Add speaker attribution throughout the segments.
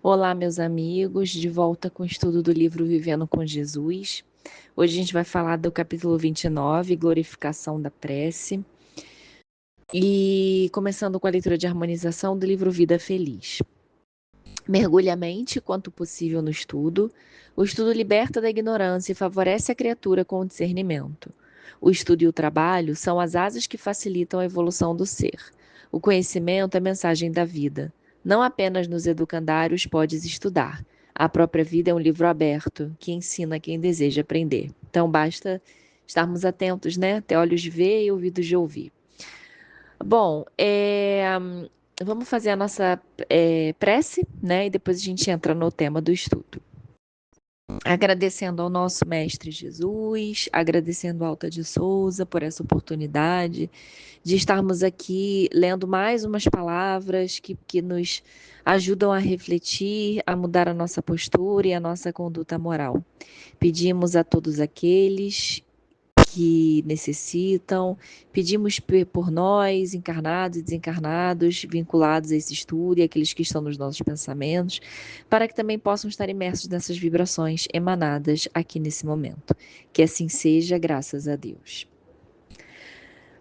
Speaker 1: Olá, meus amigos, de volta com o estudo do livro Vivendo com Jesus. Hoje a gente vai falar do capítulo 29, Glorificação da Prece, e começando com a leitura de harmonização do livro Vida Feliz. Mergulhe a mente quanto possível no estudo. O estudo liberta da ignorância e favorece a criatura com o discernimento. O estudo e o trabalho são as asas que facilitam a evolução do ser. O conhecimento é a mensagem da vida. Não apenas nos educandários podes estudar. A própria vida é um livro aberto que ensina quem deseja aprender. Então basta estarmos atentos, né? Ter olhos de ver e ouvidos de ouvir. Bom, vamos fazer a nossa prece, né? E depois a gente entra no tema do estudo. Agradecendo ao nosso Mestre Jesus, agradecendo a Alta de Souza por essa oportunidade de estarmos aqui lendo mais umas palavras que nos ajudam a refletir, a mudar a nossa postura e a nossa conduta moral. Pedimos a todos aqueles que necessitam, pedimos por nós, encarnados e desencarnados, vinculados a esse estudo e aqueles que estão nos nossos pensamentos, para que também possam estar imersos nessas vibrações emanadas aqui nesse momento. Que assim seja, graças a Deus.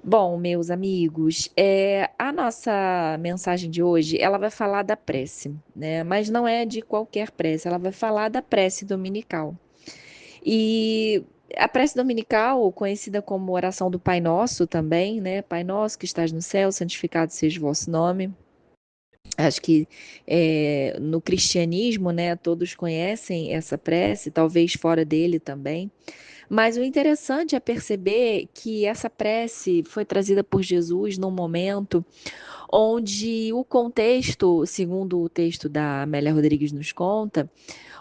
Speaker 1: Bom, meus amigos, a nossa mensagem de hoje, ela vai falar da prece, né? Mas não é de qualquer prece, ela vai falar da prece dominical. E a prece dominical, conhecida como oração do Pai Nosso também, né? Pai Nosso que estás no céu, santificado seja o vosso nome. Acho que no cristianismo, né, todos conhecem essa prece, talvez fora dele também. Mas o interessante é perceber que essa prece foi trazida por Jesus num momento onde o contexto, segundo o texto da Amélia Rodrigues nos conta,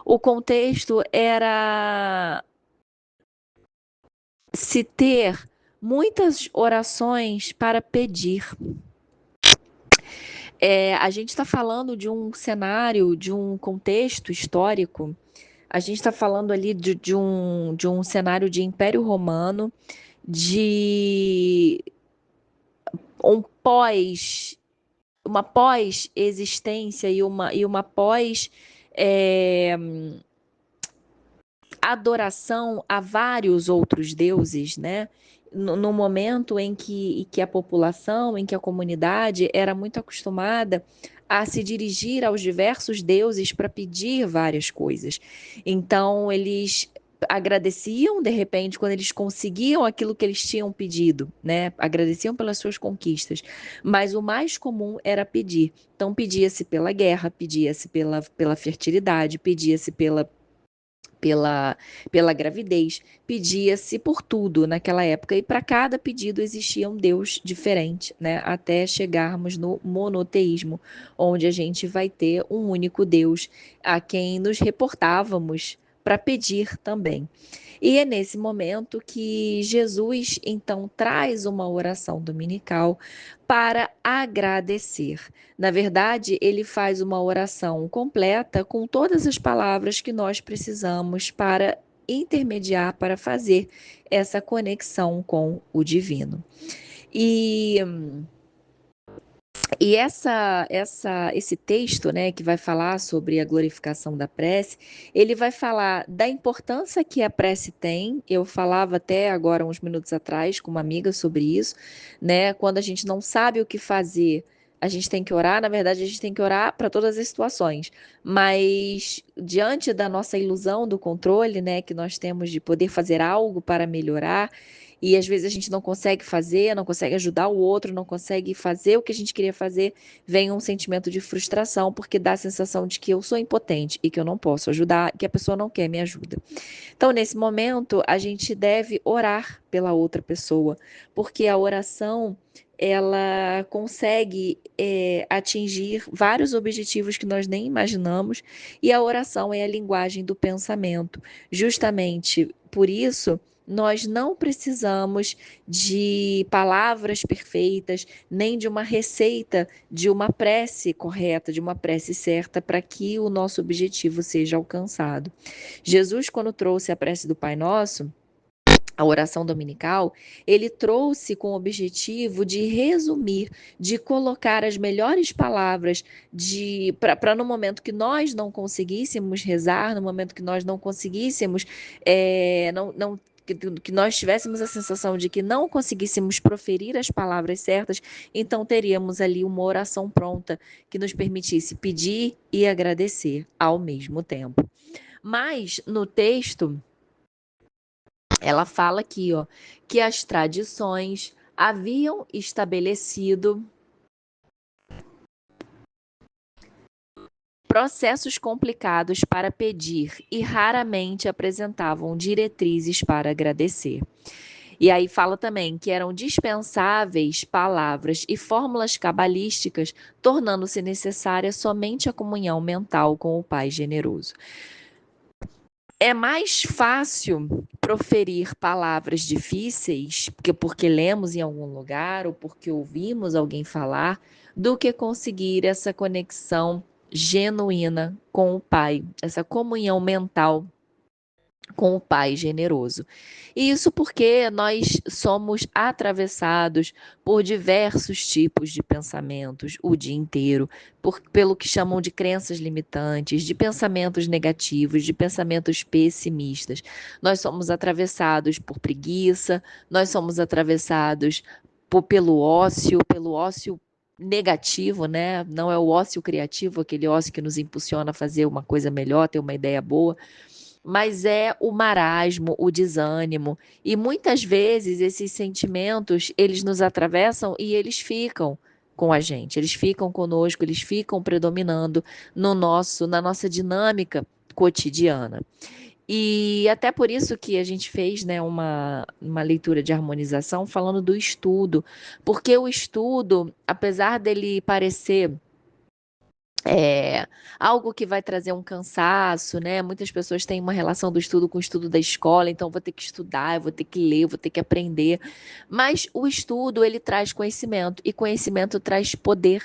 Speaker 1: o contexto era se ter muitas orações para pedir. A gente está falando de um cenário, de um contexto histórico, a gente está falando ali de um cenário de Império Romano, de um pós, uma pós-existência e uma pós é, adoração a vários outros deuses, né? No momento em que a população, em que a comunidade era muito acostumada a se dirigir aos diversos deuses para pedir várias coisas. Então, eles agradeciam, de repente, quando eles conseguiam aquilo que eles tinham pedido, né? Agradeciam pelas suas conquistas. Mas o mais comum era pedir. Então, pedia-se pela guerra, pedia-se pela fertilidade, pedia-se pela, pela gravidez, pedia-se por tudo naquela época, e para cada pedido existia um Deus diferente, né? Até chegarmos no monoteísmo, onde a gente vai ter um único Deus a quem nos reportávamos para pedir também. E é nesse momento que Jesus então traz uma oração dominical para agradecer. Na verdade, ele faz uma oração completa com todas as palavras que nós precisamos para intermediar, para fazer essa conexão com o divino. E esse texto, né, que vai falar sobre a glorificação da prece, ele vai falar da importância que a prece tem. Eu falava até agora, uns minutos atrás, com uma amiga sobre isso, né? Quando a gente não sabe o que fazer, a gente tem que orar. Na verdade, a gente tem que orar para todas as situações. Mas diante da nossa ilusão do controle, né, que nós temos de poder fazer algo para melhorar, e às vezes a gente não consegue fazer, não consegue ajudar o outro, não consegue fazer o que a gente queria fazer, vem um sentimento de frustração, porque dá a sensação de que eu sou impotente e que eu não posso ajudar, que a pessoa não quer me ajuda. Então, nesse momento, a gente deve orar pela outra pessoa, porque a oração ela consegue atingir vários objetivos que nós nem imaginamos, e a oração é a linguagem do pensamento. Justamente por isso, nós não precisamos de palavras perfeitas, nem de uma receita, de uma prece correta, de uma prece certa, para que o nosso objetivo seja alcançado. Jesus, quando trouxe a prece do Pai Nosso, a oração dominical, ele trouxe com o objetivo de resumir, de colocar as melhores palavras para no momento que nós não conseguíssemos rezar, no momento que nós não conseguíssemos, que nós tivéssemos a sensação de que não conseguíssemos proferir as palavras certas, então teríamos ali uma oração pronta que nos permitisse pedir e agradecer ao mesmo tempo. Mas no texto ela fala aqui, ó, que as tradições haviam estabelecido processos complicados para pedir e raramente apresentavam diretrizes para agradecer. E aí fala também que eram dispensáveis palavras e fórmulas cabalísticas, tornando-se necessária somente a comunhão mental com o Pai generoso. É mais fácil proferir palavras difíceis, porque lemos em algum lugar ou porque ouvimos alguém falar, do que conseguir essa conexão genuína com o Pai, essa comunhão mental com o Pai generoso. E isso porque nós somos atravessados por diversos tipos de pensamentos o dia inteiro, pelo que chamam de crenças limitantes, de pensamentos negativos, de pensamentos pessimistas. Nós somos atravessados por preguiça, nós somos atravessados pelo ócio negativo, né? Não é o ócio criativo, aquele ócio que nos impulsiona a fazer uma coisa melhor, ter uma ideia boa, mas é o marasmo, o desânimo. E muitas vezes esses sentimentos, eles nos atravessam e eles ficam com a gente, eles ficam conosco, eles ficam predominando na nossa dinâmica cotidiana. E até por isso que a gente fez, né, uma leitura de harmonização falando do estudo, porque o estudo, apesar dele parecer é, algo que vai trazer um cansaço, né? Muitas pessoas têm uma relação do estudo com o estudo da escola, então vou ter que estudar, eu vou ter que ler, eu vou ter que aprender. Mas o estudo, ele traz conhecimento, e conhecimento traz poder.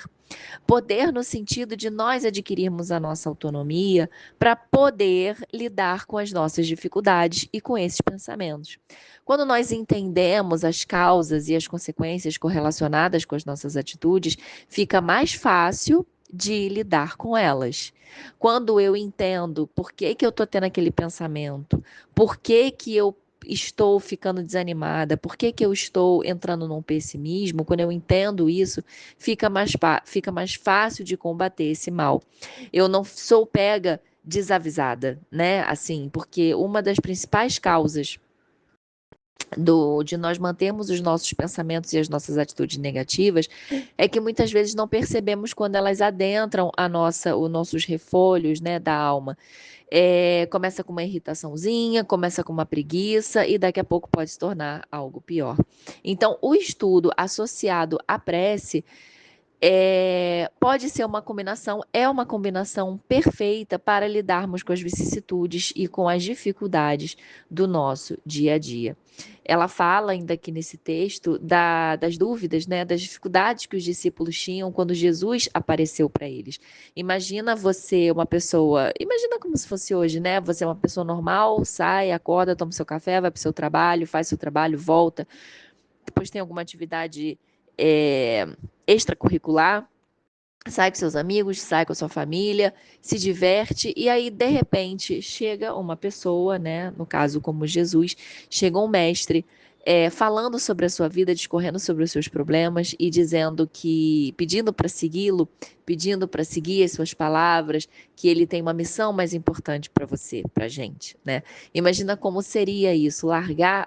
Speaker 1: Poder no sentido de nós adquirirmos a nossa autonomia para poder lidar com as nossas dificuldades e com esses pensamentos. Quando nós entendemos as causas e as consequências correlacionadas com as nossas atitudes, fica mais fácil de lidar com elas. Quando eu entendo por que que eu estou tendo aquele pensamento, por que que eu estou ficando desanimada, por que que eu estou entrando num pessimismo, quando eu entendo isso, fica mais fácil de combater esse mal. Eu não sou pega desavisada, né? Assim, porque uma das principais causas de nós mantermos os nossos pensamentos e as nossas atitudes negativas é que muitas vezes não percebemos quando elas adentram os nossos refolhos, né, da alma. Começa com uma irritaçãozinha, começa com uma preguiça e daqui a pouco pode se tornar algo pior. Então, o estudo associado à prece pode ser uma combinação, é uma combinação perfeita para lidarmos com as vicissitudes e com as dificuldades do nosso dia a dia. Ela fala ainda aqui nesse texto das dúvidas, né, das dificuldades que os discípulos tinham quando Jesus apareceu para eles. Imagina você, uma pessoa, imagina como se fosse hoje, né? Você é uma pessoa normal, sai, acorda, toma seu café, vai para o seu trabalho, faz seu trabalho, volta, depois tem alguma atividade é, extracurricular, sai com seus amigos, sai com a sua família, se diverte e aí de repente chega uma pessoa, né, no caso como Jesus, chega um mestre falando sobre a sua vida, discorrendo sobre os seus problemas e dizendo que, pedindo para segui-lo, pedindo para seguir as suas palavras, que ele tem uma missão mais importante para você, para gente, né? Imagina como seria isso,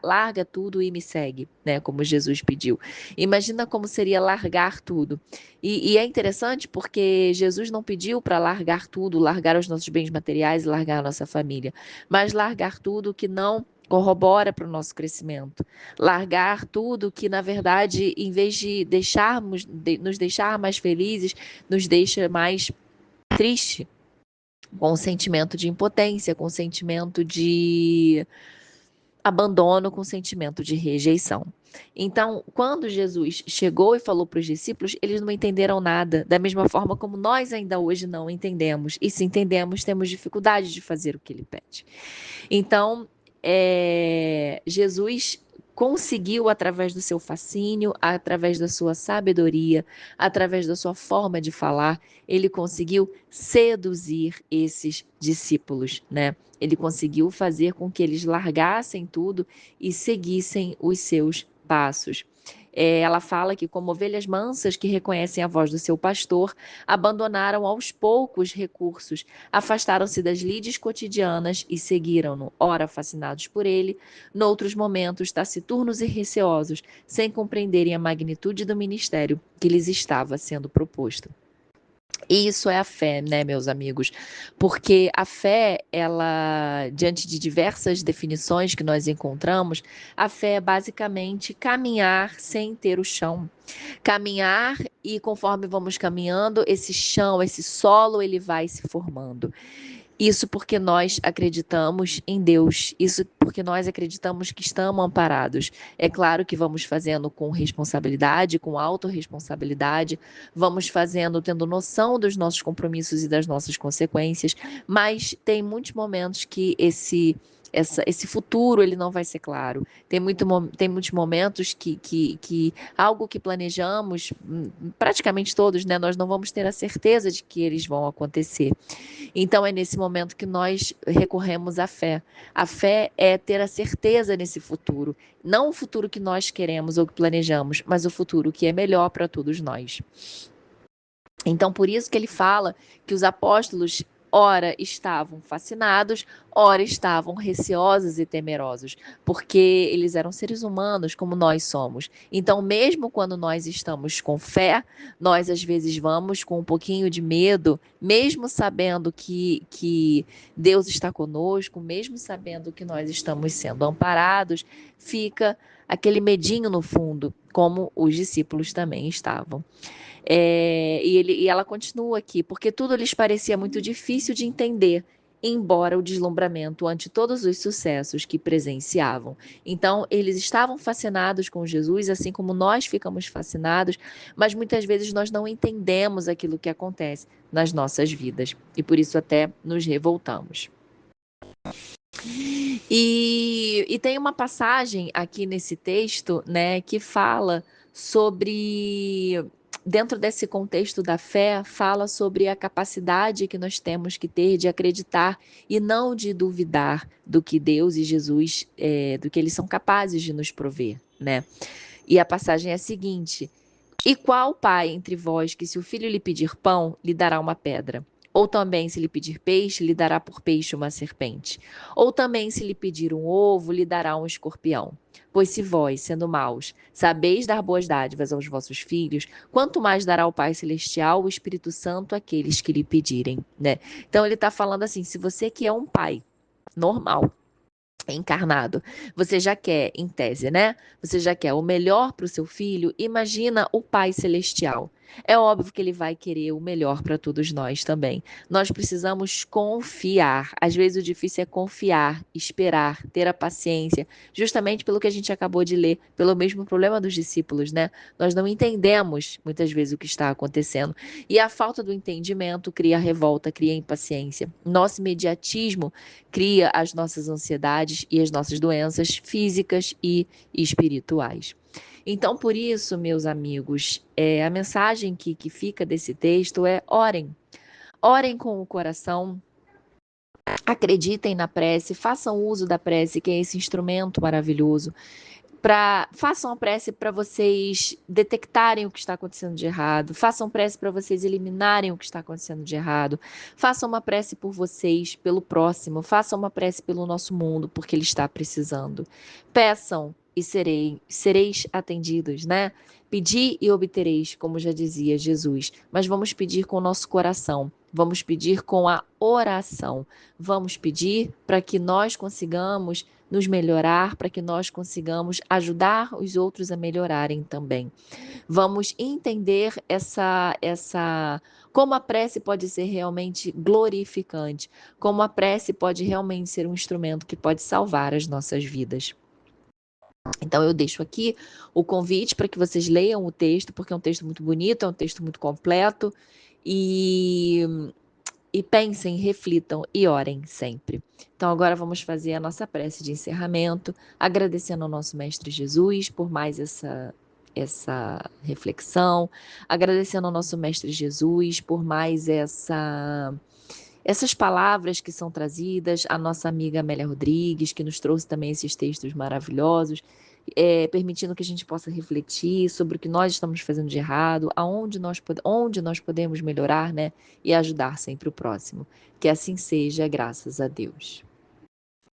Speaker 1: larga tudo e me segue, né? Como Jesus pediu. Imagina como seria largar tudo. E é interessante porque Jesus não pediu para largar tudo, largar os nossos bens materiais e largar a nossa família, mas largar tudo que não corrobora para o nosso crescimento. Largar tudo que, na verdade, em vez de nos deixar mais felizes, nos deixa mais triste, com um sentimento de impotência, com um sentimento de abandono, com sentimento de rejeição. Então, quando Jesus chegou e falou para os discípulos, eles não entenderam nada, da mesma forma como nós ainda hoje não entendemos. E se entendemos, temos dificuldade de fazer o que ele pede. Então, Jesus conseguiu, através do seu fascínio, através da sua sabedoria, através da sua forma de falar, ele conseguiu seduzir esses discípulos, né? Ele conseguiu fazer com que eles largassem tudo e seguissem os seus passos. Ela fala que, como ovelhas mansas que reconhecem a voz do seu pastor, abandonaram aos poucos recursos, afastaram-se das lides cotidianas e seguiram-no, ora fascinados por ele, noutros momentos taciturnos e receosos, sem compreenderem a magnitude do ministério que lhes estava sendo proposto. E isso é a fé, né, meus amigos? Porque a fé, ela, diante de diversas definições que nós encontramos, a fé é basicamente caminhar sem ter o chão. Caminhar e conforme vamos caminhando, esse chão, esse solo, ele vai se formando. Isso porque nós acreditamos em Deus, isso porque nós acreditamos que estamos amparados. É claro que vamos fazendo com responsabilidade, com autorresponsabilidade, vamos fazendo tendo noção dos nossos compromissos e das nossas consequências, mas tem muitos momentos que esse futuro ele não vai ser claro. Tem muitos momentos que algo que planejamos, praticamente todos, né, nós não vamos ter a certeza de que eles vão acontecer. Então é nesse momento que nós recorremos à fé. A fé é ter a certeza nesse futuro, não o futuro que nós queremos ou que planejamos, mas o futuro que é melhor para todos nós. Então, por isso que ele fala que os apóstolos, ora estavam fascinados, ora estavam receosos e temerosos, porque eles eram seres humanos como nós somos. Então, mesmo quando nós estamos com fé, nós às vezes vamos com um pouquinho de medo, mesmo sabendo que Deus está conosco, mesmo sabendo que nós estamos sendo amparados, fica aquele medinho no fundo, como os discípulos também estavam. E ela continua aqui, porque tudo lhes parecia muito difícil de entender, embora o deslumbramento ante todos os sucessos que presenciavam. Então, eles estavam fascinados com Jesus, assim como nós ficamos fascinados, mas muitas vezes nós não entendemos aquilo que acontece nas nossas vidas e por isso até nos revoltamos. E tem uma passagem aqui nesse texto, né, que fala sobre, dentro desse contexto da fé, fala sobre a capacidade que nós temos que ter de acreditar e não de duvidar do que Deus e Jesus, do que eles são capazes de nos prover, né? E a passagem é a seguinte: e qual pai entre vós que, se o filho lhe pedir pão, lhe dará uma pedra? Ou também, se lhe pedir peixe, lhe dará por peixe uma serpente? Ou também, se lhe pedir um ovo, lhe dará um escorpião? Pois se vós, sendo maus, sabeis dar boas dádivas aos vossos filhos, quanto mais dará o Pai Celestial o Espírito Santo àqueles que lhe pedirem, né? Então ele está falando assim, se você que é um pai normal, encarnado, você já quer, em tese, né? Você já quer o melhor para o seu filho, imagina o Pai Celestial. É óbvio que ele vai querer o melhor para todos nós também. Nós precisamos confiar. Às vezes o difícil é confiar, esperar, ter a paciência, justamente pelo que a gente acabou de ler, pelo mesmo problema dos discípulos, né? Nós não entendemos muitas vezes o que está acontecendo. E a falta do entendimento cria revolta, cria impaciência. Nosso imediatismo cria as nossas ansiedades e as nossas doenças físicas e espirituais. Então, por isso, meus amigos, a mensagem que fica desse texto é: orem. Orem com o coração, acreditem na prece, façam uso da prece, que é esse instrumento maravilhoso. Façam a prece para vocês detectarem o que está acontecendo de errado, façam prece para vocês eliminarem o que está acontecendo de errado, façam uma prece por vocês, pelo próximo, façam uma prece pelo nosso mundo, porque ele está precisando. Peçam e sereis atendidos, né? Pedi e obtereis, como já dizia Jesus, mas vamos pedir com o nosso coração, vamos pedir com a oração, vamos pedir para que nós consigamos nos melhorar, para que nós consigamos ajudar os outros a melhorarem também. Vamos entender como a prece pode ser realmente glorificante, como a prece pode realmente ser um instrumento que pode salvar as nossas vidas. Então eu deixo aqui o convite para que vocês leiam o texto, porque é um texto muito bonito, é um texto muito completo, e E pensem, reflitam e orem sempre. Então agora vamos fazer a nossa prece de encerramento, agradecendo ao nosso Mestre Jesus por mais essa reflexão, agradecendo ao nosso Mestre Jesus por mais essas palavras que são trazidas, a nossa amiga Amélia Rodrigues, que nos trouxe também esses textos maravilhosos, permitindo que a gente possa refletir sobre o que nós estamos fazendo de errado, onde nós podemos melhorar, né? E ajudar sempre o próximo. Que assim seja, graças a Deus.